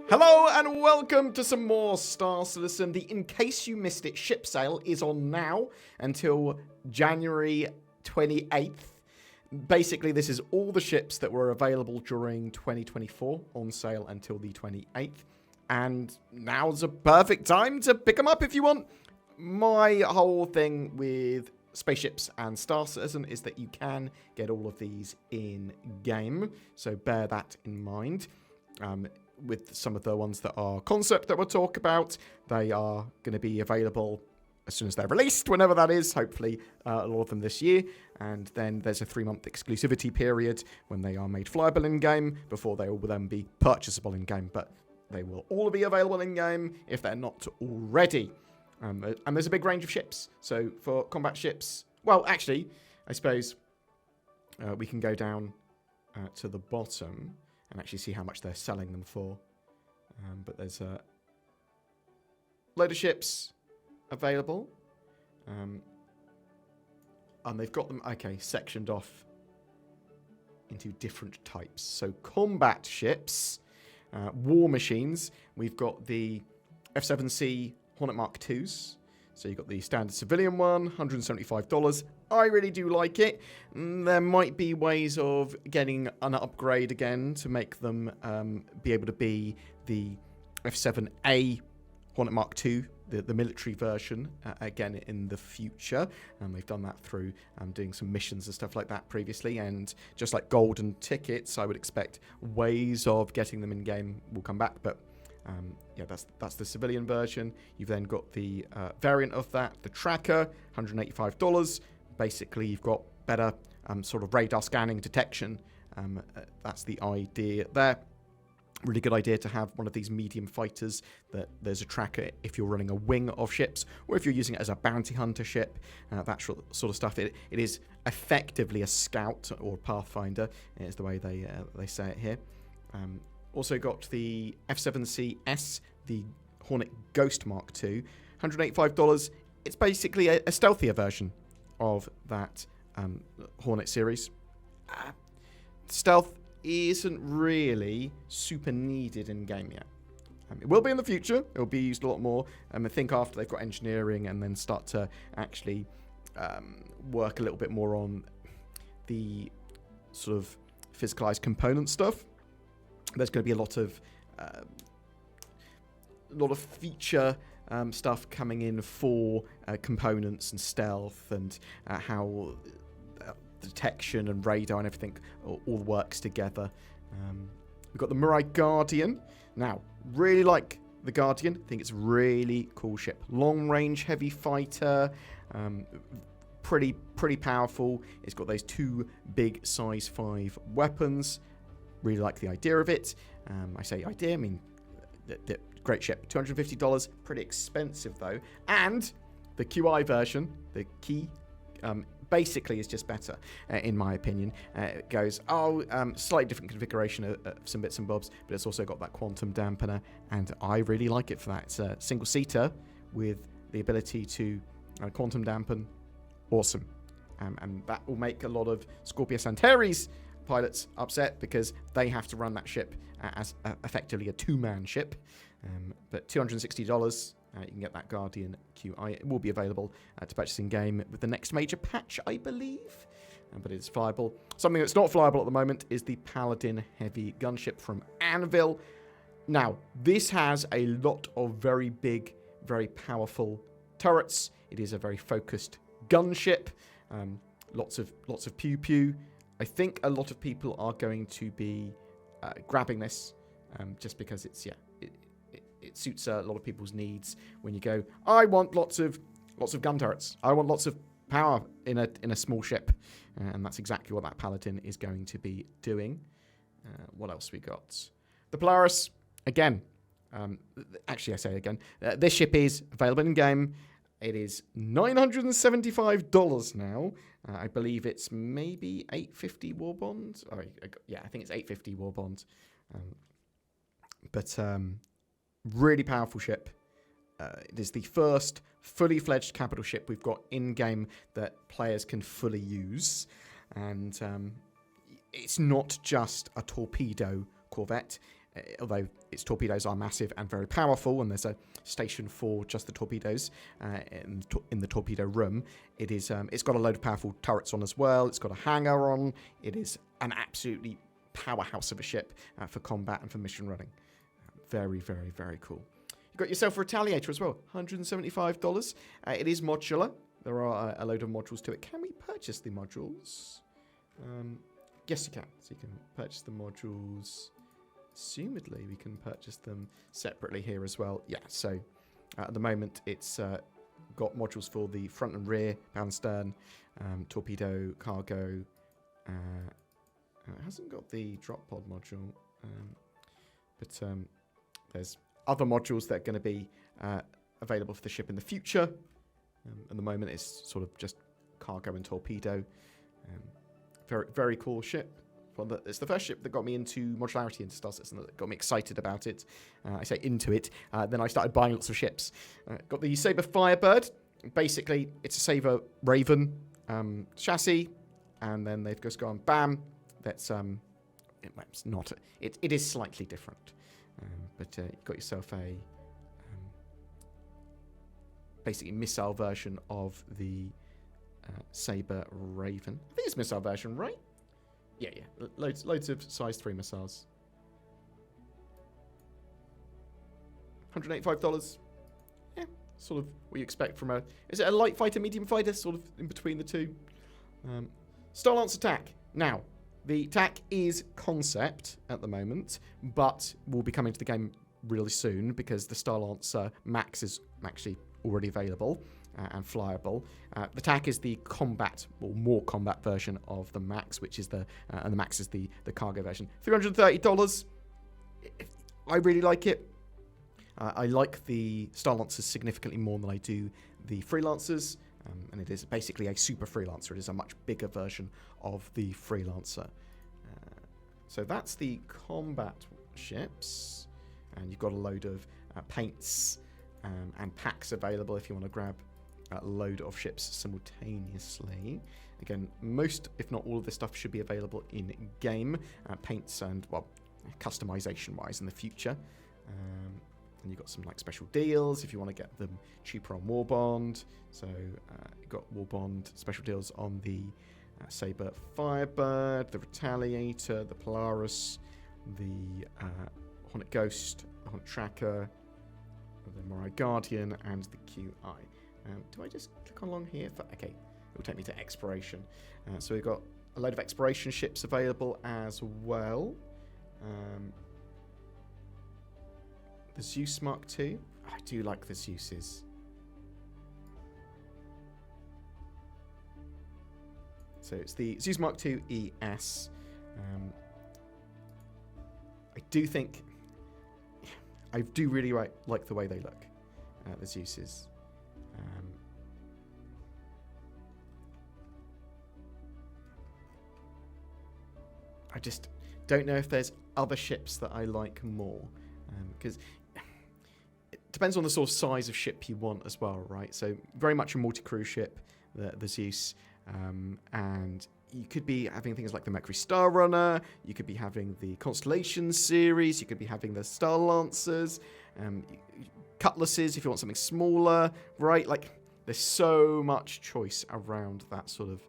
Hello and welcome to some more Star Citizen. The In Case You Missed It ship sale is on now until January 28th. Basically, this is all the ships that were available during 2024 on sale until the 28th. And now's a perfect time to pick them up if you want. My whole thing with spaceships and Star Citizen is that you can get all of these in-game. So bear that in mind. With some of the ones that are concept that we'll talk about, they are going to be available as soon as they're released, whenever that is, hopefully a lot of them this year. And then there's a 3-month exclusivity period when they are made flyable in-game before they will then be purchasable in-game. But they will all be available in-game if they're not already. And there's a big range of ships. So for combat ships, well, actually, I suppose we can go down to the bottom and actually see how much they're selling them for. But there's a load of ships available. And they've got them, sectioned off into different types. So combat ships, war machines. We've got the F-7C Hornet Mark IIs. So you've got the standard civilian one, $175. I really do like it. There might be ways of getting an upgrade again to make them be able to be the F7A Hornet Mark II, the military version, again in the future. And they've done that through doing some missions and stuff like that previously. And just like golden tickets, I would expect ways of getting them in-game will come back. But yeah, that's the civilian version. You've then got the variant of that, the tracker, $185. Basically, you've got better sort of radar scanning detection. That's the idea there. Really good idea to have one of these medium fighters that there's a tracker if you're running a wing of ships, or if you're using it as a bounty hunter ship, that sort of stuff. It is effectively a scout or pathfinder, is the way they say it here. Also got the F-7CS, the Hornet Ghost Mark II, $185. It's basically a stealthier version of that Hornet series. Stealth isn't really super needed in game yet. It will be in the future. It will be used a lot more. I think after they've got engineering and then start to actually work a little bit more on the sort of physicalized component stuff. There's going to be a lot of feature stuff coming in for components and stealth and how detection and radar and everything all works together. We've got the Mirai Guardian. Now, really like the Guardian. I think it's a really cool ship. Long-range heavy fighter. Pretty powerful. It's got those 2 big size 5 weapons. Really like the idea of it. I say idea, I mean, the great ship. $250, pretty expensive though. And the QI version, the key, basically is just better, in my opinion. It goes, slightly different configuration of some bits and bobs, but it's also got that quantum dampener, and I really like it for that. It's a single-seater with the ability to quantum dampen. Awesome. And that will make a lot of Scorpius Antares pilots upset because they have to run that ship as effectively a 2-man ship. But $260, you can get that Guardian QI. It will be available to purchase in game with the next major patch, I believe. But it's flyable. Something that's not flyable at the moment is the Paladin heavy gunship from Anvil. Now, this has a lot of very big, very powerful turrets. It is a very focused gunship. Lots of pew pew. I think a lot of people are going to be grabbing this just because it suits a lot of people's needs. When you go, I want lots of gun turrets. I want lots of power in a small ship, and that's exactly what that Paladin is going to be doing. What else we got? The Polaris again. Actually, I say again. This ship is available in game. It is $975 now. I believe it's maybe $850 war bond. Yeah, I think it's $850 war bond. But really powerful ship. It is the first fully fledged capital ship we've got in game that players can fully use, and it's not just a torpedo corvette. although its torpedoes are massive and very powerful, and there's a station for just the torpedoes in the torpedo room, it's got a load of powerful turrets on as well. It's got a hangar on. It is an absolutely powerhouse of a ship for combat and for mission running. Very, very, very cool. You've got yourself a Retaliator as well, $175. It is modular. There are a load of modules to it. Can we purchase the modules? Yes, you can. So you can purchase the modules. Assumedly, we can purchase them separately here as well. Yeah, so at the moment, it's got modules for the front and rear, bow and stern, torpedo, cargo. It hasn't got the drop pod module, but there's other modules that are going to be available for the ship in the future. At the moment, it's sort of just cargo and torpedo. Very, very cool ship. Well, it's the first ship that got me into modularity into Star Citizen, that got me excited about it. I say into it. Then I started buying lots of ships. Got the Sabre Firebird. Basically, it's a Sabre Raven chassis, and then they've just gone bam. That's it's not. It is slightly different, but you've got yourself a basically missile version of the Sabre Raven. I think it's missile version, right? Yeah. Loads of size 3 missiles. $185. Yeah, sort of what you expect from a... Is it a light fighter, medium fighter? Sort of in between the two. Star Lancer TAC. Now, the TAC is concept at the moment, but will be coming to the game really soon because the Star Lancer Max is actually already available and flyable. The TAC is the combat, or more combat version of the Max, which is and the Max is the cargo version. $330. I really like it. I like the Star Lancers significantly more than I do the Freelancers, and it is basically a super Freelancer. It is a much bigger version of the Freelancer. So that's the combat ships, and you've got a load of paints and packs available if you want to grab a load of ships simultaneously. Again, most, if not all of this stuff should be available in game, paints and, well, customization-wise in the future. And you've got some like special deals if you want to get them cheaper on Warbond. So you've got Warbond special deals on the Sabre Firebird, the Retaliator, the Polaris, the Hornet Ghost, the Hornet Tracker, the Morai Guardian, and the QI. Do I just click along here? Okay, it will take me to exploration. So we've got a load of exploration ships available as well. The Zeus Mark II. I do like the Zeuses. So it's the Zeus Mark II ES. I do really like the way they look, the Zeuses. I just don't know if there's other ships that I like more, because it depends on the sort of size of ship you want as well, right? So very much a multi-crew ship, the Zeus, and you could be having things like the Mercury Star Runner, you could be having the Constellation series, you could be having the Star Lancers, Cutlasses if you want something smaller, right? Like, there's so much choice around that sort of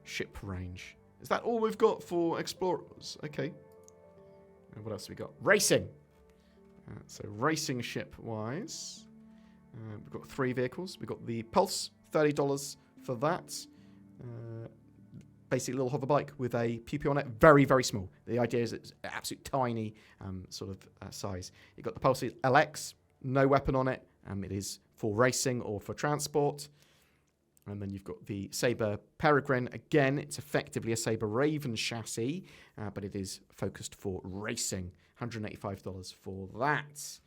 ship range. Is that all we've got for Explorers? Okay. And what else have we got? Racing. So racing ship-wise, we've got 3 vehicles. We've got the Pulse, $30 for that. Basically a little hover bike with a pew-pew on it. Very, very small. The idea is it's an absolute tiny sort of size. You've got the Pulse LX, no weapon on it. It is for racing or for transport. And then you've got the Sabre Peregrine. Again, it's effectively a Sabre Raven chassis, but it is focused for racing. $185 for that.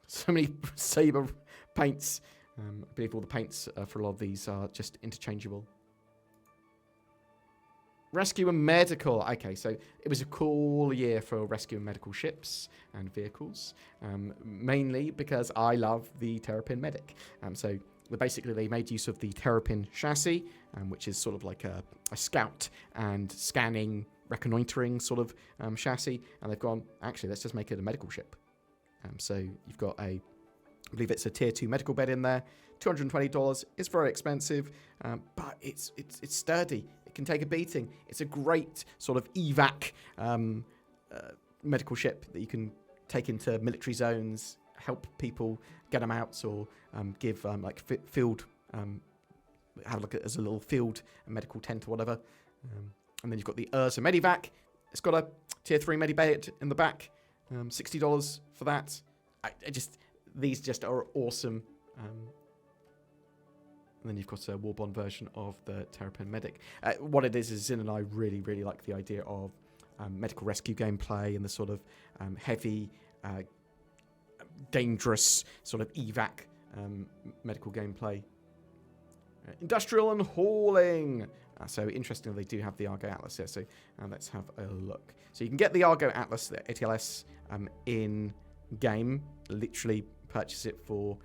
So many Sabre paints. I believe all the paints for a lot of these are just interchangeable. Rescue and medical. Okay, so it was a cool year for rescue and medical ships and vehicles, mainly because I love the Terrapin Medic. So basically they made use of the Terrapin chassis, which is sort of like a scout and scanning, reconnoitering sort of chassis. And they've gone, actually, let's just make it a medical ship. So you've got I believe it's a tier 2 medical bed in there. $220. It's very expensive, but it's sturdy. It can take a beating. It's a great sort of evac medical ship that you can take into military zones, help people get them out, or give like field, have like as a little field medical tent or whatever. And then you've got the Ursa Medivac. It's got a tier 3 Medibed in the back. $60 for that. These just are awesome. And then you've got a Warbond version of the Terrapin Medic. What it is Zin and I really, really like the idea of medical rescue gameplay and the sort of heavy, dangerous sort of evac medical gameplay. Industrial and hauling. So interestingly, they do have the Argo Atlas here. So let's have a look. So you can get the Argo Atlas, the ATLS, in game. Literally purchase it for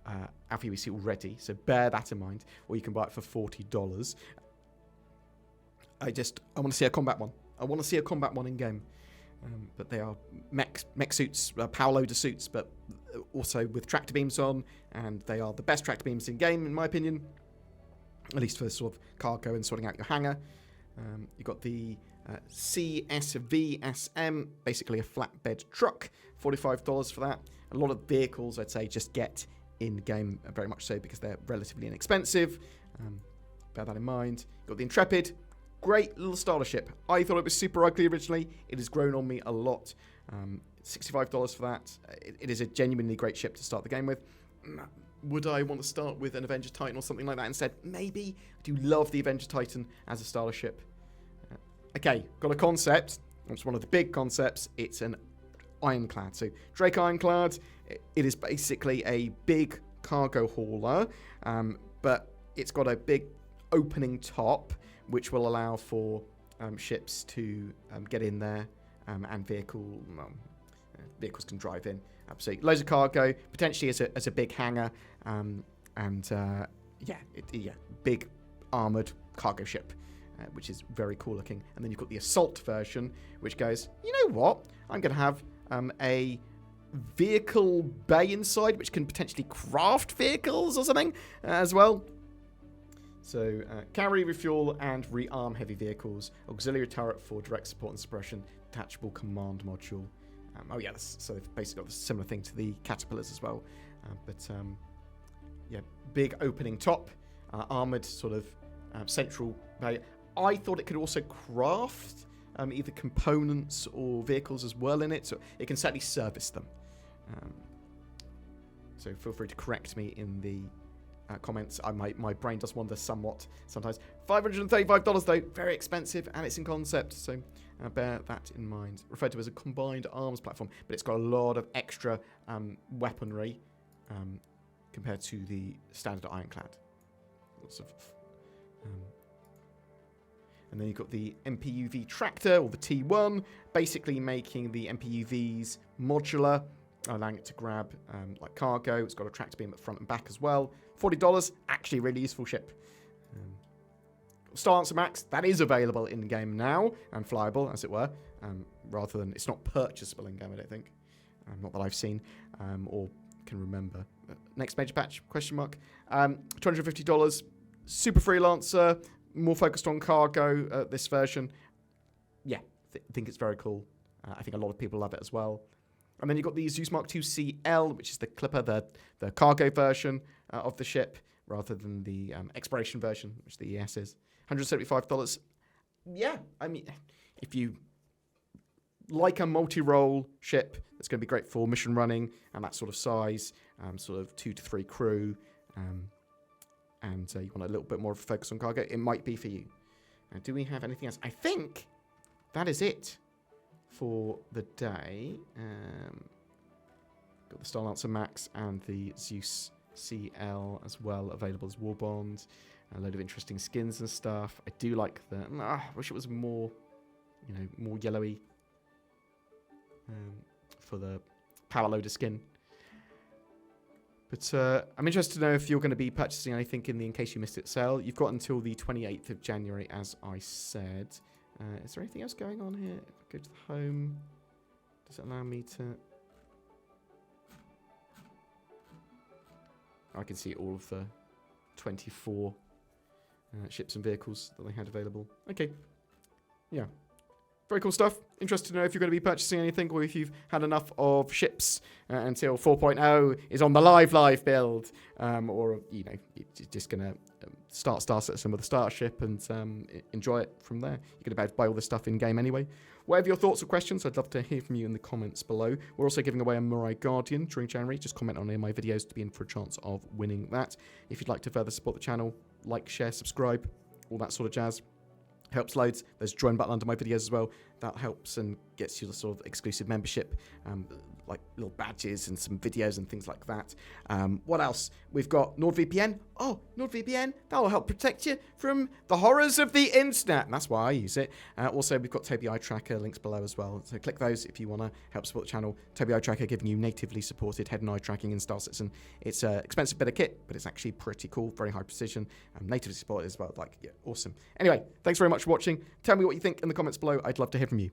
Alpha UEC already. So bear that in mind. Or you can buy it for $40. I want to see a combat one. I want to see a combat one in game. But they are mech suits, power loader suits, but also with tractor beams on, and they are the best tractor beams in game, in my opinion, at least for sort of cargo and sorting out your hangar. You've got the CSVSM, basically a flatbed truck, $45 for that. A lot of vehicles, I'd say, just get in game, very much so, because they're relatively inexpensive. Bear that in mind. You've got the Intrepid. Great little starter ship. I thought it was super ugly originally. It has grown on me a lot. $65 for that. It is a genuinely great ship to start the game with. Would I want to start with an Avenger Titan or something like that instead? Maybe. I do love the Avenger Titan as a starter ship. Okay, got a concept. It's one of the big concepts. It's an Ironclad. So Drake Ironclad, it is basically a big cargo hauler, but it's got a big opening top, which will allow for ships to get in there, and vehicles can drive in. Absolutely, loads of cargo, potentially as a big hangar, big armored cargo ship, which is very cool looking. And then you've got the assault version, which goes, you know what? I'm going to have a vehicle bay inside, which can potentially craft vehicles or something as well. So, carry, refuel, and rearm heavy vehicles. Auxiliary turret for direct support and suppression. Detachable command module. So they've basically got a similar thing to the Caterpillars as well. Big opening top. Armoured sort of central bay. I thought it could also craft either components or vehicles as well in it. So it can certainly service them. So feel free to correct me in the comments. My brain does wander somewhat sometimes. $535 though, very expensive, and it's in concept, so bear that in mind. Referred to as a combined arms platform, but it's got a lot of extra weaponry compared to the standard Ironclad. Lots of, and then you've got the MPUV tractor, or the T1, basically making the MPUVs modular, allowing it to grab like cargo. It's got a tractor beam at front and back as well. $40, actually a really useful ship. Star Lancer Max, that is available in game now, and flyable, as it were, rather than, it's not purchasable in game, I don't think. Not that I've seen, or can remember. Next major patch, question mark. $250, super freelancer, more focused on cargo, this version. Yeah, I think it's very cool. I think a lot of people love it as well. And then you've got the Zeus Mark II CL, which is the Clipper, the cargo version of the ship, rather than the exploration version, which the ES is. $175. Yeah, I mean, if you like a multi-role ship, it's going to be great for mission running and that sort of size, sort of 2 to 3 crew, and you want a little bit more of a focus on cargo, it might be for you. Now, do we have anything else? I think that is it for the day. Got the Star Lancer Max and the Zeus CL as well, available as Warbond. A load of interesting skins and stuff. I do like the... I wish it was more, more yellowy for the power loader skin. But I'm interested to know if you're going to be purchasing anything in case you missed it sale. You've got until the 28th of January, as I said. Is there anything else going on here? If I go to the home, does it allow me to... I can see all of the 24 ships and vehicles that they had available. Okay. Yeah. Very cool stuff. Interested to know if you're going to be purchasing anything or if you've had enough of ships until 4.0 is on the live build. Or, you know, you're just going to start Star Citizen with a starship and enjoy it from there. You're going to be able to buy all this stuff in-game anyway. Whatever your thoughts or questions, I'd love to hear from you in the comments below. We're also giving away a Mirai Guardian during January. Just comment on any of my videos to be in for a chance of winning that. If you'd like to further support the channel, like, share, subscribe, all that sort of jazz. Helps loads. There's a join button under my videos as well. That helps and gets you the sort of exclusive membership, like little badges and some videos and things like that. What else? We've got NordVPN. Oh, NordVPN. That will help protect you from the horrors of the internet. And that's why I use it. Also, we've got Toby Eye Tracker links below as well. So click those if you want to help support the channel. Toby Eye Tracker giving you natively supported head and eye tracking in Star Citizen. It's an expensive bit of kit, but it's actually pretty cool. Very high precision. Natively supported as well. Like, yeah, awesome. Anyway, thanks very much for watching. Tell me what you think in the comments below. I'd love to hear from you.